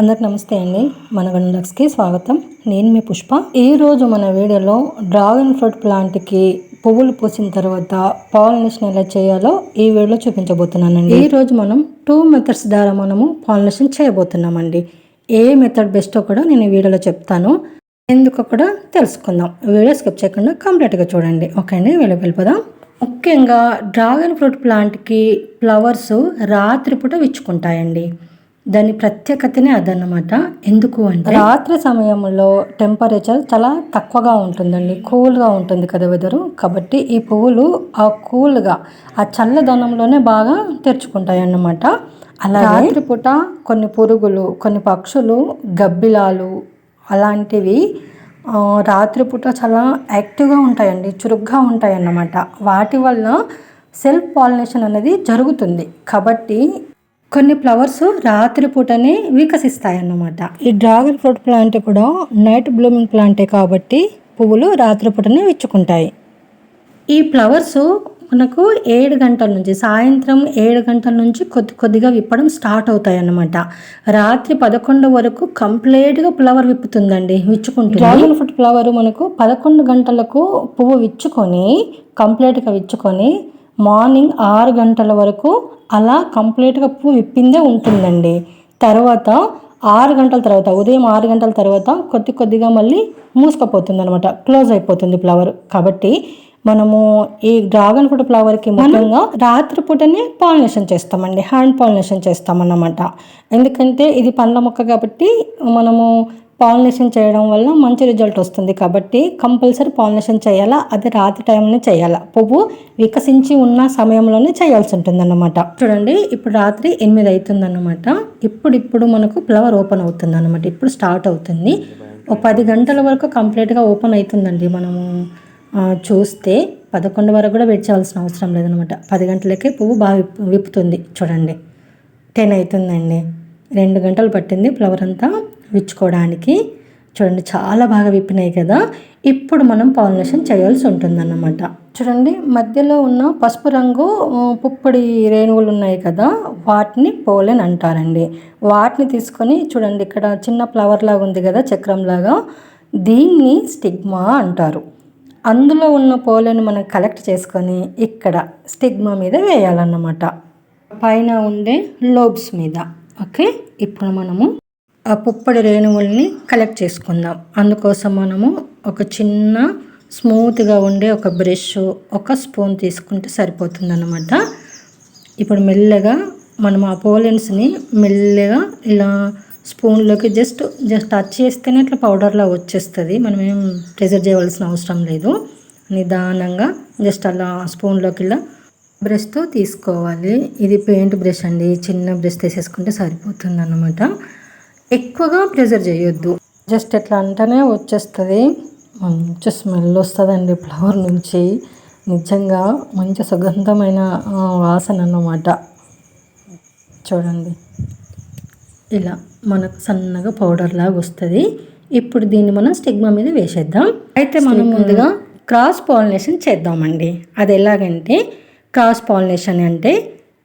అందరికి నమస్తే అండి. మన గన్లక్స్కి స్వాగతం. నేను మీ పుష్ప. ఈరోజు మన వీడియోలో డ్రాగన్ ఫ్రూట్ ప్లాంట్కి పువ్వులు పూసిన తర్వాత పాలినేషన్ ఎలా చేయాలో ఈ వీడియోలో చూపించబోతున్నానండి. ఈరోజు మనం 2 మెథడ్స్ ద్వారా మనము పాలినేషన్ చేయబోతున్నామండి. ఏ మెథడ్ బెస్టో కూడా నేను ఈ వీడియోలో చెప్తాను, ఎందుకో కూడా తెలుసుకుందాం. వీడియో స్కిప్ చేయకుండా కంప్లీట్గా చూడండి. ఓకే అండి, వెళ్ళిపోదాం. ముఖ్యంగా డ్రాగన్ ఫ్రూట్ ప్లాంట్కి ఫ్లవర్స్ రాత్రిపూట విచ్చుకుంటాయండి. దాని ప్రత్యేకతనే అదన్నమాట. ఎందుకు అంటే రాత్రి సమయంలో టెంపరేచర్ చాలా తక్కువగా ఉంటుందండి, కూల్గా ఉంటుంది కదా వెదరు. కాబట్టి ఈ పువ్వులు ఆ కూల్గా ఆ చల్లదనంలోనే బాగా తెరుచుకుంటాయి అన్నమాట. అలా రాత్రిపూట కొన్ని పురుగులు, కొన్ని పక్షులు, గబ్బిలాలు అలాంటివి రాత్రిపూట చాలా యాక్టివ్గా ఉంటాయండి, చురుగ్గా ఉంటాయి అన్నమాట. వాటి వల్ల సెల్ఫ్ పాలినేషన్ అనేది జరుగుతుంది. కాబట్టి కొన్ని ఫ్లవర్స్ రాత్రిపూటనే వికసిస్తాయి అన్నమాట. ఈ డ్రాగన్ ఫ్రూట్ ప్లాంట్ కూడా నైట్ బ్లూమింగ్ ప్లాంటే కాబట్టి పువ్వులు రాత్రిపూటనే విచ్చుకుంటాయి. ఈ ఫ్లవర్స్ మనకు 7 గంటల నుంచి, సాయంత్రం 7 గంటల నుంచి కొద్దిగా విప్పడం స్టార్ట్ అవుతాయి అన్నమాట. రాత్రి 11 వరకు కంప్లీట్గా ఫ్లవర్ విప్పుతుందండి, విచ్చుకుంటుంది. డ్రాగన్ ఫ్రూట్ ఫ్లవర్ మనకు 11 గంటలకు పువ్వు విచ్చుకొని కంప్లీట్గా విచ్చుకొని మార్నింగ్ 6 గంటల వరకు అలా కంప్లీట్గా పువ్వు విప్పిందే ఉంటుందండి. తర్వాత 6 గంటల తర్వాత, ఉదయం 6 గంటల తర్వాత కొద్దిగా మళ్ళీ మూసుకుపోతుంది అనమాట, క్లోజ్ అయిపోతుంది ఫ్లవర్. కాబట్టి మనము ఈ డ్రాగన్ ఫ్రూట్ ఫ్లవర్కి ముఖ్యంగా రాత్రిపూటనే పాలినేషన్ చేస్తామండి, హ్యాండ్ పాలినేషన్ చేస్తామన్నమాట. ఎందుకంటే ఇది పండ్ల మొక్క కాబట్టి మనము పాలినేషన్ చేయడం వల్ల మంచి రిజల్ట్ వస్తుంది. కాబట్టి కంపల్సరీ పాలినేషన్ చేయాలా, అది రాత్రి టైంలోనే చేయాలా, పువ్వు వికసించి ఉన్న సమయంలోనే చేయాల్సి ఉంటుంది అన్నమాట. చూడండి, ఇప్పుడు రాత్రి 8 అవుతుందన్నమాట. ఇప్పుడు మనకు ఫ్లవర్ ఓపెన్ అవుతుంది అన్నమాట. ఇప్పుడు స్టార్ట్ అవుతుంది. ఒక 10 గంటల వరకు కంప్లీట్గా ఓపెన్ అవుతుందండి. మనము చూస్తే 11 వరకు కూడా వెయిట్ చేయాల్సిన అవసరం లేదనమాట. 10 గంటలకే పువ్వు బాగా విప్పుతుంది. చూడండి, 10 అవుతుందండి. 2 గంటలు పట్టింది ఫ్లవర్ అంతా విచ్చుకోవడానికి. చూడండి, చాలా బాగా విప్పినాయి కదా. ఇప్పుడు మనం పాలినేషన్ చేయాల్సి ఉంటుందన్నమాట. చూడండి, మధ్యలో ఉన్న పసుపు రంగు పుప్పొడి రేణువులు ఉన్నాయి కదా, వాటిని పోలెన్ అంటారండి. వాటిని తీసుకొని చూడండి, ఇక్కడ చిన్న ఫ్లవర్ లాగా ఉంది కదా, చక్రం లాగా, దీన్ని స్టిగ్మా అంటారు. అందులో ఉన్న పోలెన్ మనం కలెక్ట్ చేసుకొని ఇక్కడ స్టిగ్మా మీద వేయాలన్నమాట, పైన ఉండే లోబ్స్ మీద. ఓకే, ఇప్పుడు మనము ఆ పుప్పొడి రేణువుల్ని కలెక్ట్ చేసుకుందాం. అందుకోసం మనము ఒక చిన్న స్మూత్గా ఉండే ఒక బ్రష్, ఒక స్పూన్ తీసుకుంటే సరిపోతుందన్నమాట. ఇప్పుడు మెల్లగా మనం ఆ పోలెన్స్ని మెల్లగా ఇలా స్పూన్లోకి జస్ట్ టచ్ చేస్తేనే ఇట్లా పౌడర్లా వచ్చేస్తుంది. మనం ఏం ప్రెజర్ చేయవలసిన అవసరం లేదు. నిదానంగా జస్ట్ అలా స్పూన్లోకి ఇలా బ్రష్తో తీసుకోవాలి. ఇది పెయింట్ బ్రష్ అండి, చిన్న బ్రష్ తీసేసుకుంటే సరిపోతుంది అన్నమాట. ఎక్కువగా ప్రెజర్ చేయొద్దు, జస్ట్ ఎట్లా అంటేనే వచ్చేస్తుంది. మంచి స్మెల్ వస్తుందండి ఫ్లవర్ నుంచి, నిజంగా మంచి సుగంధమైన వాసన అన్నమాట. చూడండి, ఇలా మనకు సన్నగా పౌడర్ లాగా వస్తుంది. ఇప్పుడు దీన్ని మనం స్టిగ్మా మీద వేసేద్దాం. అయితే మనం ముందుగా క్రాస్ పాలినేషన్ చేద్దామండి. అది ఎలాగంటే, క్రాస్ పాలినేషన్ అంటే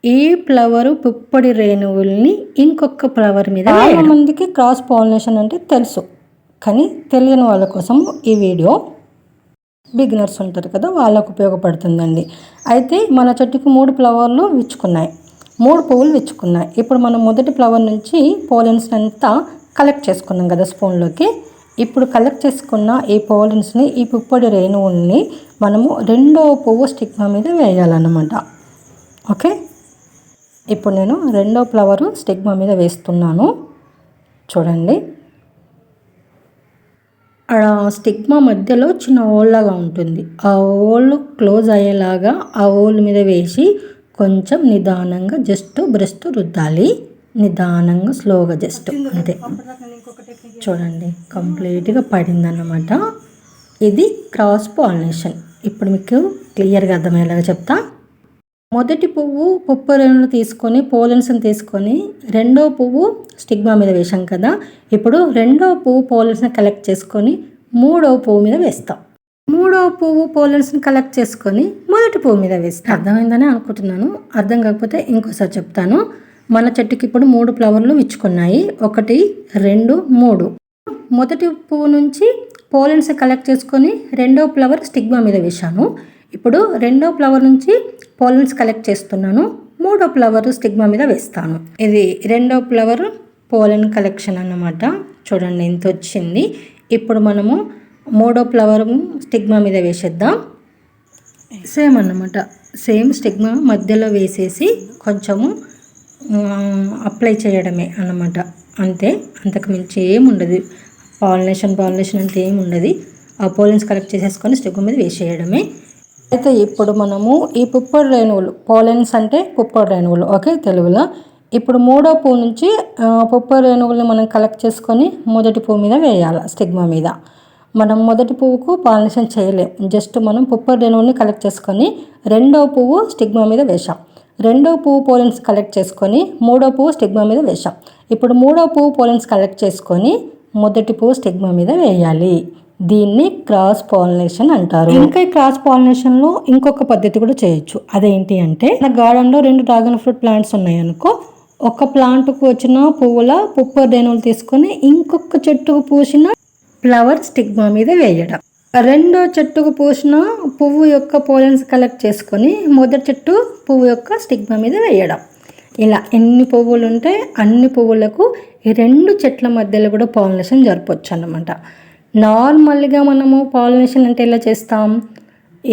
ఈ ఫ్లవర్ పుప్పొడి రేణువుల్ని ఇంకొక ఫ్లవర్ మీద. చాలా మందికి క్రాస్ పాలినేషన్ అంటే తెలుసు, కానీ తెలియని వాళ్ళ కోసం ఈ వీడియో. బిగినర్స్ ఉంటారు కదా, వాళ్ళకు ఉపయోగపడుతుందండి. అయితే మన చెట్టుకు 3 ఫ్లవర్లు విచ్చుకున్నాయి, 3 పువ్వులు విచ్చుకున్నాయి. ఇప్పుడు మనం మొదటి ఫ్లవర్ నుంచి పోలెన్స్ అంతా కలెక్ట్ చేసుకున్నాం కదా స్పూన్లోకి. ఇప్పుడు కలెక్ట్ చేసుకున్న ఈ పోలెన్స్ని, ఈ పుప్పొడి రేణువుల్ని మనము రెండో పువ్వు స్టిగ్మా మీద వేయాలన్నమాట. ఓకే, ఇప్పుడు నేను రెండో ఫ్లవరు స్టిగ్మా మీద వేస్తున్నాను. చూడండి, స్టిగ్మా మధ్యలో చిన్న హోల్లాగా ఉంటుంది. ఆ హోల్ క్లోజ్ అయ్యేలాగా ఆ హోల్ మీద వేసి కొంచెం నిదానంగా జస్ట్ బ్రష్తో రుద్దాలి. నిదానంగా స్లోగా జస్ట్ అంతే. చూడండి, కంప్లీట్గా పడిందన్నమాట. ఇది క్రాస్ పాలినేషన్. ఇప్పుడు మీకు క్లియర్గా అర్థమయ్యేలాగా చెప్తా. మొదటి పువ్వు పుప్పు రేణులు తీసుకొని, పోలెన్స్ని తీసుకొని రెండో పువ్వు స్టిగ్మా మీద వేసాం కదా. ఇప్పుడు రెండో పువ్వు పోలెన్స్ని కలెక్ట్ చేసుకొని మూడో పువ్వు మీద వేస్తాం. మూడో పువ్వు పోలెన్స్ని కలెక్ట్ చేసుకొని మొదటి పువ్వు మీద వేస్తాం. అర్థమైందని అనుకుంటున్నాను. అర్థం కాకపోతే ఇంకోసారి చెప్తాను. మన చెట్టుకి ఇప్పుడు 3 ఫ్లవర్లు విచ్చుకున్నాయి. 1, 2, 3. మొదటి పువ్వు నుంచి పోలెన్స్ కలెక్ట్ చేసుకొని రెండో ఫ్లవర్ స్టిగ్మా మీద వేశాను. ఇప్పుడు రెండో ఫ్లవర్ నుంచి పోలెన్స్ కలెక్ట్ చేస్తున్నాను. మూడో ఫ్లవర్ స్టిగ్మా మీద వేస్తాను. ఇది రెండో ఫ్లవర్ పోలెన్ కలెక్షన్ అన్నమాట. చూడండి ఎంత వచ్చింది. ఇప్పుడు మనము మూడో ఫ్లవర్ స్టిగ్మా మీద వేసేద్దాం. సేమ్ అన్నమాట. సేమ్ స్టిగ్మా మధ్యలో వేసేసి కొంచెము అప్లై చేయడమే అన్నమాట. అంతే, అంతకు మించి ఏముండదు. పాలినేషన్ అంటే ఏముండదు. ఆ పోలెన్స్ కలెక్ట్ చేసేసుకొని స్టిగ్మా మీద వేసేయడమే. అయితే ఇప్పుడు మనము ఈ పుప్పొడి రేణువులు, పోలెన్స్ అంటే పుప్పొడి రేణువులు, ఓకే తెలుగులో. ఇప్పుడు మూడో పువ్వు నుంచి పుప్పొడి రేణువుల్ని మనం కలెక్ట్ చేసుకొని మొదటి పువ్వు మీద వేయాలి. స్టిగ్మా మీద మనం మొదటి పువ్వుకు పాలినేషన్ చేయలేం. జస్ట్ మనం పుప్పొడి రేణువుల్ని కలెక్ట్ చేసుకొని రెండో పువ్వు స్టిగ్మా మీద వేసాం. రెండో పువ్వు పోలెన్స్ కలెక్ట్ చేసుకొని మూడో పువ్వు స్టిగ్మా మీద వేసాం. ఇప్పుడు మూడో పువ్వు పోలెన్స్ కలెక్ట్ చేసుకొని మొదటి పువ్వు స్టిగ్మా మీద వేయాలి. దీన్ని క్రాస్ పాలినేషన్ అంటారు. ఇంకా ఈ క్రాస్ పాలినేషన్లో ఇంకొక పద్ధతి కూడా చేయొచ్చు. అదేంటి అంటే, మన గార్డెన్లో 2 డ్రాగన్ ఫ్రూట్ ప్లాంట్స్ ఉన్నాయి అనుకో. ఒక ప్లాంట్కు వచ్చిన పువ్వుల పుప్పొడి రేణువులు తీసుకొని ఇంకొక చెట్టుకు పూసిన ఫ్లవర్ స్టిగ్మా మీద వేయడం. రెండో చెట్టుకు పూసిన పువ్వు యొక్క పోలెన్స్ కలెక్ట్ చేసుకొని మొదటి చెట్టు పువ్వు యొక్క స్టిగ్మా మీద వేయడం. ఇలా ఎన్ని పువ్వులు ఉంటే అన్ని పువ్వులకు ఈ 2 చెట్ల మధ్యలో కూడా పాలినేషన్ జరపవచ్చు అన్నమాట. నార్మల్గా మనము పాలినేషన్ అంటే ఎలా చేస్తాం?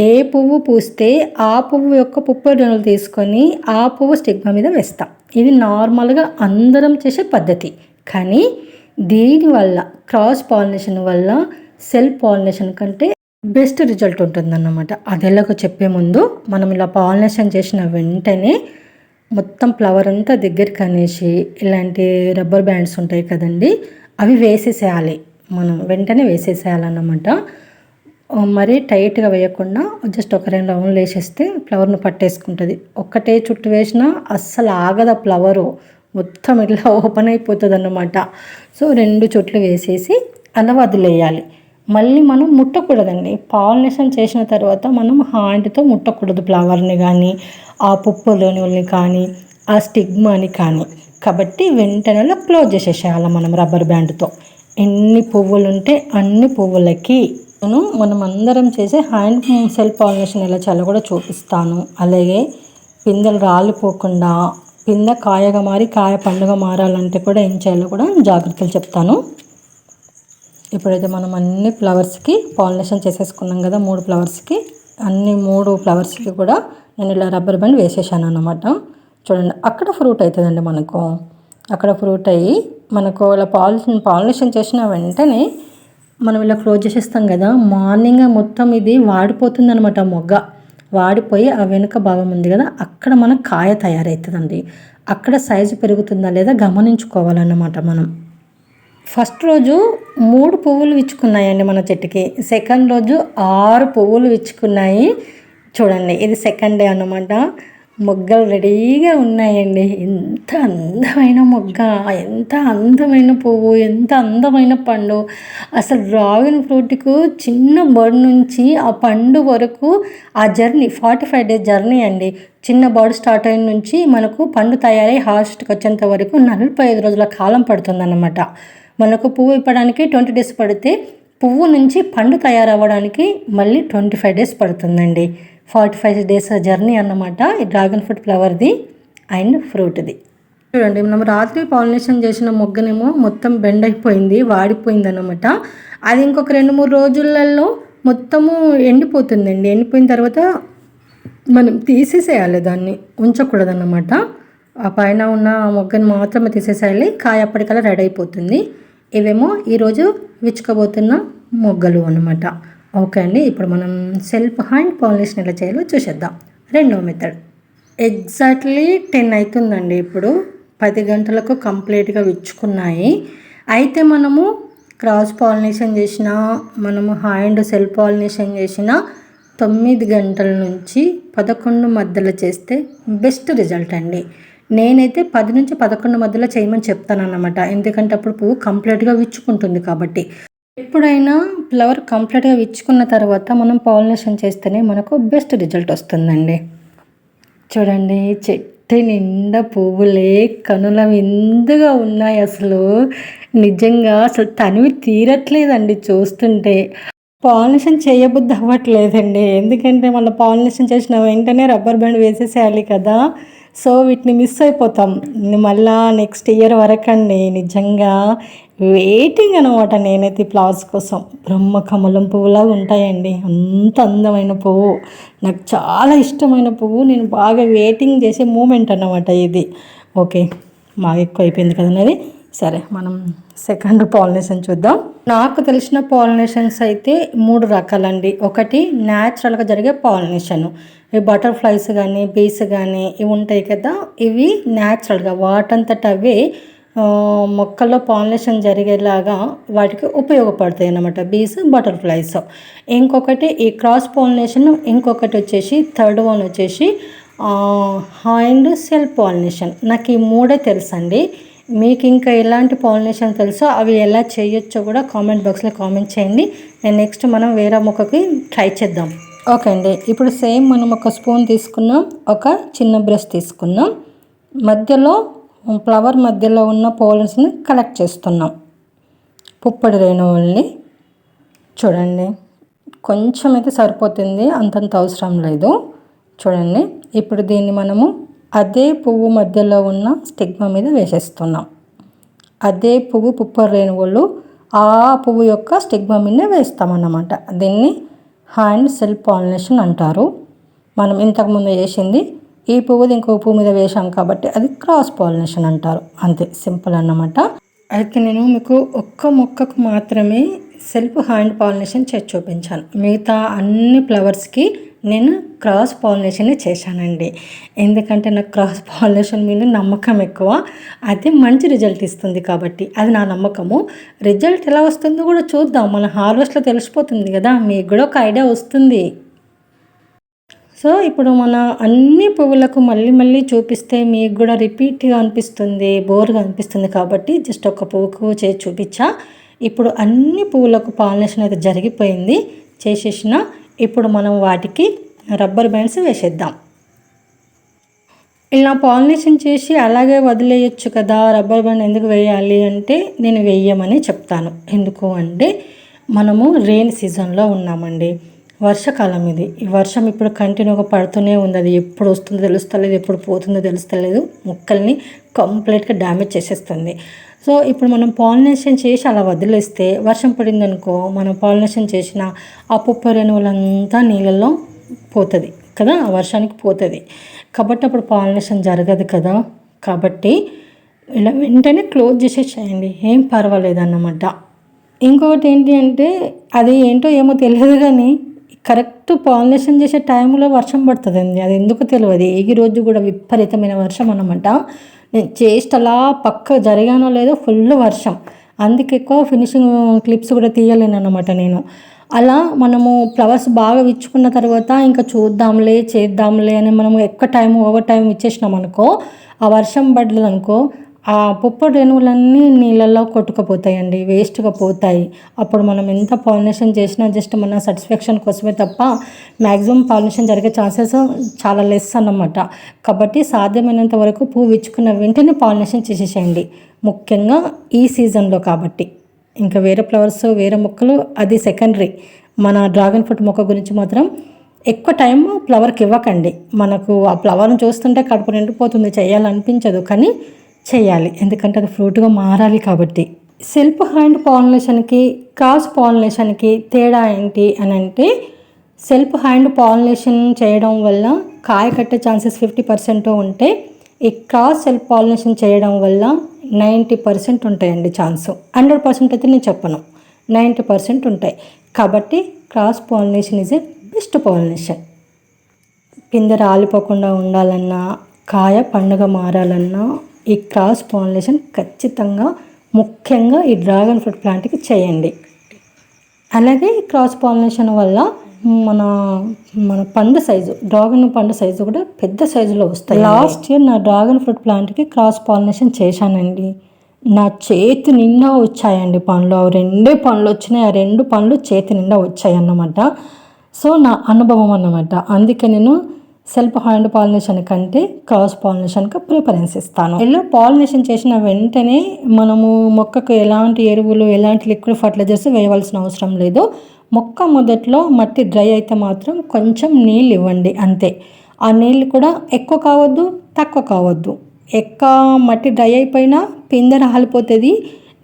ఏ పువ్వు పూస్తే ఆ పువ్వు యొక్క పుప్పొడి రేణువులు తీసుకొని ఆ పువ్వు స్టిగ్మా మీద వేస్తాం. ఇది నార్మల్గా అందరం చేసే పద్ధతి. కానీ దీనివల్ల క్రాస్ పాలినేషన్ వల్ల సెల్ఫ్ పాలినేషన్ కంటే బెస్ట్ రిజల్ట్ ఉంటుందన్నమాట. అది ఎలాగో చెప్పే ముందు మనం ఇలా పాలినేషన్ చేసిన వెంటనే మొత్తం ఫ్లవర్ అంతా దగ్గరికి అనేసి ఇలాంటి రబ్బర్ బ్యాండ్స్ ఉంటాయి కదండి, అవి వేసేసేయాలి. మనం వెంటనే వేసేసేయాలన్నమాట. మరీ టైట్గా వేయకుండా జస్ట్ ఒక 2 రౌండ్లు వేసేస్తే ఫ్లవర్ను పట్టేసుకుంటుంది. ఒక్కటే చుట్టూ వేసినా అస్సలు ఆగదు ఫ్లవరు, మొత్తం ఇట్లా ఓపెన్ అయిపోతుంది అన్నమాట. సో 2 చుట్లు వేసేసి అలా వదిలేయాలి. మళ్ళీ మనం ముట్టకూడదండి. పాలినేషన్ చేసిన తర్వాత మనం హ్యాండ్తో ముట్టకూడదు ఫ్లవర్ని కానీ, ఆ పుప్పొడిని కానీ, ఆ స్టిగ్మాని కానీ. కాబట్టి వెంటనే క్లోజ్ చేసేసేయాలి మనం రబ్బర్ బ్యాండ్తో. ఎన్ని పువ్వులు ఉంటే అన్ని పువ్వులకి మనం అందరం చేసే హ్యాండ్ సెల్ఫ్ పాలినేషన్ ఎలా చేయాలో కూడా చూపిస్తాను. అలాగే పిందెలు రాలిపోకుండా పిందె కాయగా మారి కాయ పండుగ మారాలంటే కూడా ఏం చేయాలో కూడా జాగ్రత్తలు చెప్తాను. ఇప్పుడైతే మనం అన్ని ఫ్లవర్స్కి పాలినేషన్ చేసేసుకున్నాం కదా. 3 ఫ్లవర్స్కి అన్ని 3 ఫ్లవర్స్కి కూడా నేను ఇలా రబ్బర్ బ్యాండ్ వేసేసాను అన్నమాట. చూడండి, అక్కడ ఫ్రూట్ అవుతుందండి మనకు. అక్కడ ఫ్రూట్ అయ్యి మనకు ఇలా పాలినేషన్ చేసిన వెంటనే మనం ఇలా క్లోజ్ చేసేస్తాం కదా. మార్నింగ్ మొత్తం ఇది వాడిపోతుంది అనమాట. మొగ్గ వాడిపోయి ఆ వెనుక భాగం ఉంది కదా, అక్కడ మనకు కాయ తయారవుతుందండి. అక్కడ సైజు పెరుగుతుందా లేదా గమనించుకోవాలన్నమాట మనం. ఫస్ట్ రోజు 3 పువ్వులు విచ్చుకున్నాయండి మన చెట్టుకి. సెకండ్ రోజు 6 పువ్వులు విచ్చుకున్నాయి. చూడండి, ఇది సెకండ్ డే అన్నమాట. మొగ్గలు రెడీగా ఉన్నాయండి. ఎంత అందమైన మొగ్గ, ఎంత అందమైన పువ్వు, ఎంత అందమైన పండు. అసలు డ్రాగన్ ఫ్రూట్కు చిన్న బర్డ్ నుంచి ఆ పండు వరకు ఆ జర్నీ 45 డేస్ జర్నీ అండి. చిన్న బర్డ్ స్టార్ట్ అయిన నుంచి మనకు పండు తయారై హార్వెస్ట్కి వచ్చేంత వరకు 45 రోజుల కాలం పడుతుందన్నమాట. మనకు పువ్వు ఇప్పడానికి 20 డేస్ పడితే పువ్వు నుంచి పండు తయారవ్వడానికి మళ్ళీ 25 డేస్ పడుతుందండి. 45 డేస్ జర్నీ అన్నమాట ఈ డ్రాగన్ ఫ్రూట్ ఫ్లవర్ది అండ్ ఫ్రూట్ది. చూడండి, మనం రాత్రి పాలినేషన్ చేసిన మొగ్గనేమో మొత్తం బెండ్ అయిపోయింది, వాడిపోయింది అన్నమాట. అది ఇంకొక 2-3 రోజులలో మొత్తము ఎండిపోతుందండి. ఎండిపోయిన తర్వాత మనం తీసేసేయాలి, దాన్ని ఉంచకూడదన్నమాట. ఆ పైన ఉన్న మొగ్గని మాత్రమే తీసేసేయాలి. కాయ అప్పటికల్లా రెడీ అయిపోతుంది. ఇవేమో ఈరోజు విచ్చుకోబోతున్న మొగ్గలు అన్నమాట. ఓకే అండి, ఇప్పుడు మనం సెల్ఫ్ హ్యాండ్ పాలినేషన్ ఎలా చేయాలో చూసేద్దాం. రెండో మెథడ్. ఎగ్జాక్ట్లీ 10 అవుతుందండి. ఇప్పుడు 10 గంటలకు కంప్లీట్గా విచ్చుకున్నాయి. అయితే మనము క్రాస్ పాలినేషన్ చేసిన, మనము హ్యాండ్ సెల్ఫ్ పాలినేషన్ చేసిన 9 గంటల నుంచి 11 మధ్యలో చేస్తే బెస్ట్ రిజల్ట్ అండి. నేనైతే 10 నుంచి 11 మధ్యలో చేయమని చెప్తానన్నమాట. ఎందుకంటే అప్పుడు పువ్వు కంప్లీట్గా విచ్చుకుంటుంది కాబట్టి. ఎప్పుడైనా ఫ్లవర్ కంప్లీట్గా విచ్చుకున్న తర్వాత మనం పాలినేషన్ చేస్తేనే మనకు బెస్ట్ రిజల్ట్ వస్తుందండి. చూడండి, ఇంటి నిండా పువ్వులే కనుల విందుగా ఉన్నాయి. అసలు నిజంగా అసలు తనివి తీరట్లేదండి చూస్తుంటే. పాలినేషన్ చేయబుద్ధి అవ్వట్లేదండి. ఎందుకంటే మళ్ళీ పాలినేషన్ చేసిన వెంటనే రబ్బర్ బ్యాండ్ వేసేసేయాలి కదా. సో వీటిని మిస్ అయిపోతాం. మళ్ళా నెక్స్ట్ ఇయర్ వరకండి. నిజంగా వెయిటింగ్ అనమాట నేనైతే ఈ ఫ్లవర్స్ కోసం. బ్రహ్మకమలం పువ్వులాగా ఉంటాయండి. అంత అందమైన పువ్వు, నాకు చాలా ఇష్టమైన పువ్వు. నేను బాగా వెయిటింగ్ చేసే మూమెంట్ అన్నమాట ఇది. ఓకే, బాగా ఎక్కువ అయిపోయింది కదన్నది. సరే, మనం సెకండ్ పాలినేషన్ చూద్దాం. నాకు తెలిసిన పాలినేషన్స్ అయితే 3 రకాలండి. ఒకటి న్యాచురల్గా జరిగే పాలినేషన్, ఈ బటర్ఫ్లైస్ కానీ బీస్ కానీ ఇవి ఉంటాయి కదా, ఇవి న్యాచురల్గా వాటంతట అవే మొక్కల్లో పాలినేషన్ జరిగేలాగా వాటికి ఉపయోగపడతాయి అన్నమాట, బీస్ బటర్ఫ్లైస్. ఇంకొకటి ఈ క్రాస్ పాలినేషన్, ఇంకొకటి వచ్చేసి థర్డ్ వన్ వచ్చేసి హ్యాండ్ సెల్ పాలినేషన్. నాకు ఈ 3 తెలుసండి. మీకు ఇంకా ఎలాంటి పాలినేషన్ తెలుసో అవి ఎలా చేయొచ్చో కూడా కామెంట్ బాక్స్లో కామెంట్ చేయండి. నేను నెక్స్ట్ మనం వేరే మొక్కకి ట్రై చేద్దాం. ఓకే అండి, ఇప్పుడు సేమ్ మనం ఒక స్పూన్ తీసుకున్నాం, ఒక చిన్న బ్రష్ తీసుకున్నాం, మధ్యలో ఫ్లవర్ మధ్యలో ఉన్న పాలన్స్ని కలెక్ట్ చేస్తున్నాం. పుప్పొడి రేణువుల్ని చూడండి, కొంచెం అయితే సరిపోతుంది, అంతంత అవసరం లేదు. చూడండి, ఇప్పుడు దీన్ని మనము అదే పువ్వు మధ్యలో ఉన్న స్టిగ్మా మీద వేసేస్తున్నాం. అదే పువ్వు పుప్పొడి రేణువులు ఆ పువ్వు యొక్క స్టిగ్మా మీద వేస్తామన్నమాట. దీన్ని హ్యాండ్ సెల్ పాలినేషన్ అంటారు. మనం ఇంతకుముందు వేసింది ఈ పువ్వుది ఇంకో పువ్వు మీద వేసాం కాబట్టి అది క్రాస్ పాలినేషన్ అంటారు. అంతే, సింపుల్ అన్నమాట. అయితే నేను మీకు ఒక్క మొక్కకు మాత్రమే సెల్ఫ్ హ్యాండ్ పాలినేషన్ చేసి చూపించాను. మిగతా అన్ని ఫ్లవర్స్కి నేను క్రాస్ పాలినేషన్ చేశానండి. ఎందుకంటే నాకు క్రాస్ పాలినేషన్ మీద నమ్మకం ఎక్కువ. అది మంచి రిజల్ట్ ఇస్తుంది కాబట్టి అది నా నమ్మకము. రిజల్ట్ ఎలా వస్తుందో కూడా చూద్దాం, మన హార్వెస్ట్లో తెలిసిపోతుంది కదా, మీకు కూడా ఒక ఐడియా వస్తుంది. సో ఇప్పుడు మన అన్ని పువ్వులకు మళ్ళీ మళ్ళీ చూపిస్తే మీకు కూడా రిపీట్గా అనిపిస్తుంది, బోర్గా అనిపిస్తుంది. కాబట్టి జస్ట్ ఒక పువ్వుకు చేసి చూపించా. ఇప్పుడు అన్ని పువ్వులకు పాలినేషన్ అయితే జరిగిపోయింది, చేసేసిన. ఇప్పుడు మనం వాటికి రబ్బర్ బ్యాండ్స్ వేసేద్దాం. ఇలా పాలినేషన్ చేసి అలాగే వదిలేయచ్చు కదా, రబ్బర్ బ్యాండ్ ఎందుకు వేయాలి అంటే నేను వేయమని చెప్తాను. ఎందుకు అంటే మనము రెయిన్ సీజన్లో ఉన్నామండి, వర్షాకాలం ఇది. ఈ వర్షం ఇప్పుడు కంటిన్యూగా పడుతూనే ఉంది. అది ఎప్పుడు వస్తుందో తెలుస్తలేదు, ఎప్పుడు పోతుందో తెలుస్తలేదు. మొక్కల్ని కంప్లీట్గా డ్యామేజ్ చేసేస్తుంది. సో ఇప్పుడు మనం పాలినేషన్ చేసి అలా వదిలేస్తే వర్షం పడిందనుకో, మనం పాలినేషన్ చేసిన ఆ పుప్పొడి రేణువులంతా నీళ్ళల్లో పోతుంది కదా, ఆ వర్షానికి పోతుంది. కాబట్టి అప్పుడు పాలినేషన్ జరగదు కదా. కాబట్టి ఇలా వెంటనే క్లోజ్ చేసేసేయండి, ఏం పర్వాలేదు అన్నమాట. ఇంకొకటి ఏంటి అంటే అది ఏంటో ఏమో తెలియదు కానీ కరెక్ట్ పాలినేషన్ చేసే టైంలో వర్షం పడుతుందండి. అది ఎందుకు తెలియదు. ఈ రోజు కూడా విపరీతమైన వర్షం అన్నమాట. నేను జస్ట్ అలా పక్క జరిగానో లేదో ఫుల్ వర్షం, అందుకే ఎక్కువ ఫినిషింగ్ క్లిప్స్ కూడా తీయలేను అన్నమాట నేను. అలా మనము ఫ్లవర్స్ బాగా విచ్చుకున్న తర్వాత ఇంకా చూద్దాంలే చేద్దాంలే అని మనము ఎక్కువ ఓవర్ టైం ఇచ్చేసినాం అనుకో, ఆ వర్షం పడలేదు అనుకో, ఆ పుప్పొడి రేణువులన్నీ నీళ్ళల్లో కొట్టుకుపోతాయండి, వేస్ట్గా పోతాయి. అప్పుడు మనం ఎంత పాలినేషన్ చేసినా జస్ట్ మన సాటిస్ఫాక్షన్ కోసమే తప్ప మ్యాక్సిమం పాలినేషన్ జరిగే ఛాన్సెస్ చాలా లెస్ అన్నమాట. కాబట్టి సాధ్యమైనంత వరకు పువ్వు విచ్చుకున్న వెంటనే పాలినేషన్ చేసేసేయండి, ముఖ్యంగా ఈ సీజన్లో. కాబట్టి ఇంకా వేరే ఫ్లవర్స్ వేరే మొక్కలు అది సెకండరీ. మన డ్రాగన్ ఫ్రూట్ మొక్క గురించి మాత్రం ఎక్కువ టైం ఫ్లవర్కి ఇవ్వకండి. మనకు ఆ ఫ్లవర్ని చూస్తుంటే కడుపు నిండిపోతుంది, చేయాలనిపించదు, కానీ చేయాలి, ఎందుకంటే అది ఫ్రూట్గా మారాలి కాబట్టి. సెల్ఫ్ హ్యాండ్ పాలినేషన్కి క్రాస్ పాలినేషన్కి తేడా ఏంటి అని అంటే, సెల్ఫ్ హ్యాండ్ పాలినేషన్ చేయడం వల్ల కాయ కట్టే ఛాన్సెస్ 50% ఉంటే, ఈ క్రాస్ సెల్ఫ్ పాలినేషన్ చేయడం వల్ల 90% ఉంటాయండి ఛాన్స్. 100% అయితే నేను చెప్పను, 90% ఉంటాయి. కాబట్టి cross pollination is a best pollination. పిందె రాలిపోకుండా ఉండాలన్నా, కాయ పండుగ మారాలన్నా ఈ క్రాస్ పాలినేషన్ ఖచ్చితంగా ముఖ్యంగా ఈ డ్రాగన్ ఫ్రూట్ ప్లాంట్కి చేయండి. అలాగే ఈ క్రాస్ పాలినేషన్ వల్ల మన పండు సైజు, డ్రాగన్ పండు సైజు కూడా పెద్ద సైజులో వస్తాయి. లాస్ట్ ఇయర్ నా డ్రాగన్ ఫ్రూట్ ప్లాంట్కి క్రాస్ పాలినేషన్ చేశానండి. నా చేతి నిండా వచ్చాయండి పండ్లు. అవి 2 పండ్లు వచ్చినాయి, ఆ 2 పండ్లు చేతి నిండా వచ్చాయి అన్నమాట. సో నా అనుభవం అన్నమాట. అందుకే నేను సెల్ఫ్ హ్యాండ్ పాలినేషన్ కంటే క్రాస్ పాలినేషన్కి ప్రిఫరెన్స్ ఇస్తాను. ఇలా పాలినేషన్ చేసిన వెంటనే మనము మొక్కకు ఎలాంటి ఎరువులు ఎలాంటి లిక్విడ్ ఫర్టిలైజర్స్ వేయవలసిన అవసరం లేదు. మొక్క మొదట్లో మట్టి డ్రై అయితే మాత్రం కొంచెం నీళ్ళు ఇవ్వండి అంతే. ఆ నీళ్ళు కూడా ఎక్కువ కావద్దు, తక్కువ కావద్దు. మట్టి డ్రై అయిపోయినా పిందె రాలిపోతుంది,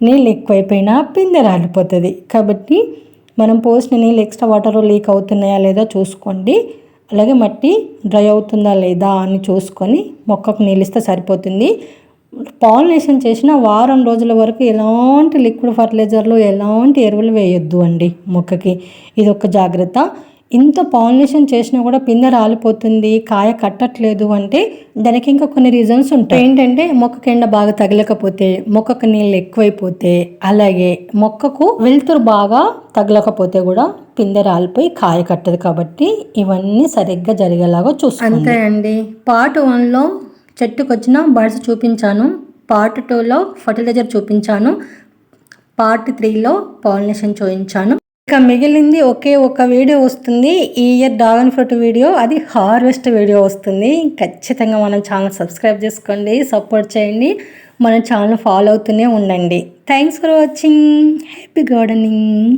నీళ్ళు ఎక్కువైపోయినా పిందె రాలిపోతుంది. కాబట్టి మనం పోసిన నీళ్ళు ఎక్స్ట్రా వాటర్ లీక్ అవుతున్నాయా లేదా చూసుకోండి. అలాగే మట్టి డ్రై అవుతుందా లేదా అని చూసుకొని మొక్కకు నీళ్ళు ఇస్తే సరిపోతుంది. పాలినేషన్ చేసిన వారం రోజుల వరకు ఎలాంటి లిక్విడ్ ఫర్టిలైజర్లు ఎలాంటి ఎరువులు వేయొద్దు అండి మొక్కకి. ఇది ఒక జాగ్రత్త. ఇంత పాలినేషన్ చేసినా కూడా పిందె రాలిపోతుంది, కాయ కట్టట్లేదు అంటే దానికి ఇంకా కొన్ని రీజన్స్ ఉంటాయి. ఏంటంటే మొక్కకి ఎండ బాగా తగలకపోతే, మొక్కకు నీళ్ళు ఎక్కువైపోతే, అలాగే మొక్కకు వెలుతురు బాగా తగలకపోతే కూడా పిందె రాలిపోయి కాయ కట్టదు. కాబట్టి ఇవన్నీ సరిగ్గా జరిగేలాగా చూసుకోండి. అంతే అండి. పార్ట్ 1లో చెట్టుకు వచ్చిన బర్డ్స్ చూపించాను, పార్ట్ 2లో ఫర్టిలైజర్ చూపించాను, పార్ట్ 3లో పాలినేషన్ చూపించాను. ఇక మిగిలింది ఒక వీడియో వస్తుంది ఈ ఇయర్ డ్రాగన్ ఫ్రూట్ వీడియో. అది హార్వెస్ట్ వీడియో వస్తుంది. ఖచ్చితంగా మన ఛానల్ సబ్స్క్రైబ్ చేసుకోండి, సపోర్ట్ చేయండి, మన ఛానల్ ఫాలో అవుతూనే ఉండండి. Thanks for watching. Happy gardening.